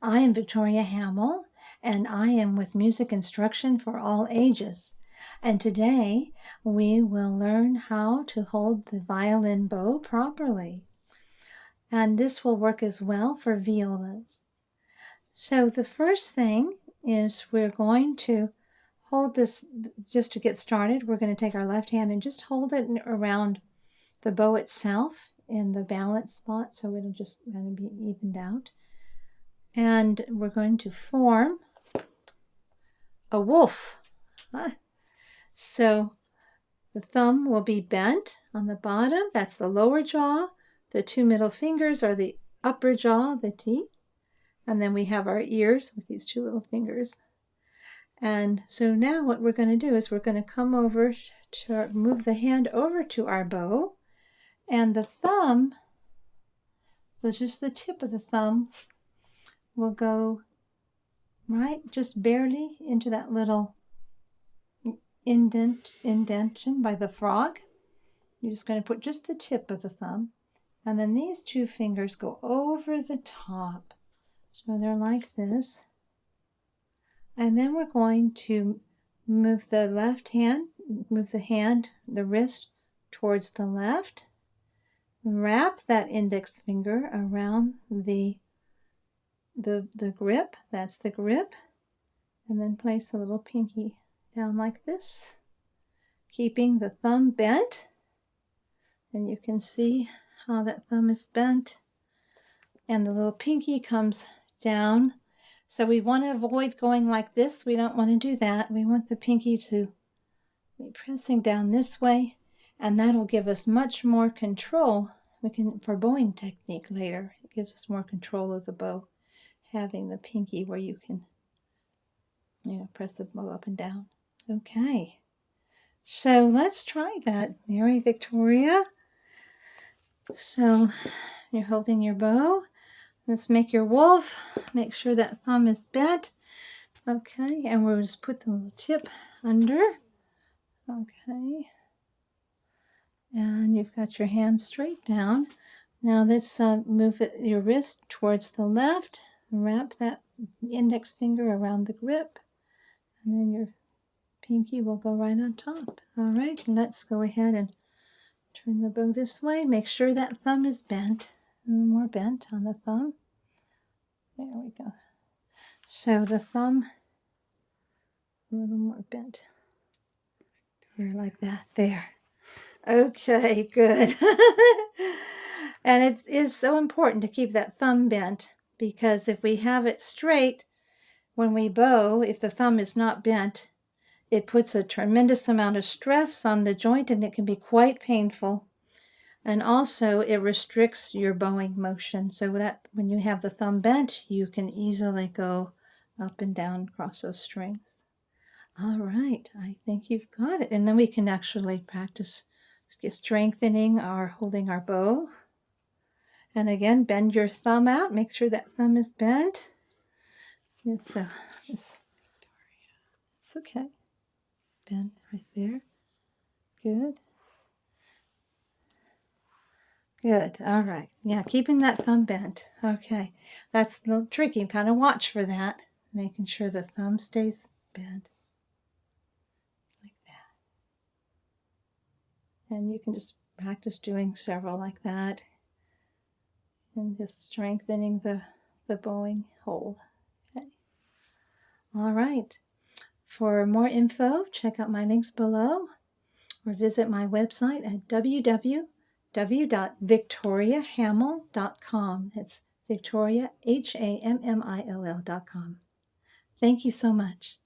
I am Victoria Hamill, and I am with Music Instruction for All Ages. And today we will learn how to hold the violin bow properly. And this will work as well for violas. So the first thing is we're going to hold this, just to get started, we're going to take our left hand and just hold it around the bow itself in the balance spot so it'll just kind of be evened out. And we're going to form a wolf. So the thumb will be bent on the bottom. That's the lower jaw. The two middle fingers are the upper jaw, the teeth. And then we have our ears with these two little fingers. And so now what we're going to do is we're going to come over to move the hand over to our bow. And the thumb, just the tip of the thumb, will go right just barely into that little indentation by the frog. You're just going to put just the tip of the thumb, and then these two fingers go over the top, so they're like this. And then we're going to move the left hand, move the wrist towards the left, wrap that index finger around the grip, that's the grip, and then place the little pinky down like this, keeping the thumb bent. And you can see how that thumb is bent, and the little pinky comes down. So we want to avoid going like this. We don't want to do that. We want the pinky to be pressing down this way, and that'll give us much more control. We can, for bowing technique later, it gives us more control of the bow, having the pinky where you can, press the bow up and down. Okay, so let's try that, Mary Victoria. So you're holding your bow. Let's make your wolf. Make sure that thumb is bent. Okay, and we'll just put the little tip under. Okay, and you've got your hand straight down. Now let's move your wrist towards the left. Wrap that index finger around the grip, and then your pinky will go right on top. All right, let's go ahead and turn the bow this way. Make sure that thumb is bent. A little more bent on the thumb. There we go. So the thumb, a little more bent. Like that. There. Okay, good. And it is so important to keep that thumb bent, because if we have it straight when we bow, if the thumb is not bent, it puts a tremendous amount of stress on the joint, and it can be quite painful. And also it restricts your bowing motion, so that when you have the thumb bent, you can easily go up and down across those strings. All right, I think you've got it. And then we can actually practice strengthening holding our bow. And again, bend your thumb out. Make sure that thumb is bent. It's okay. Bend right there. Good. Good. All right. Yeah, keeping that thumb bent. Okay. That's a little tricky. Kind of watch for that. Making sure the thumb stays bent. Like that. And you can just practice doing several like that. And just strengthening the bowing hold. Okay. All right. For more info, check out my links below, or visit my website at www.victoriahamill.com. It's Victoria, HAMMILL.com. Thank you so much.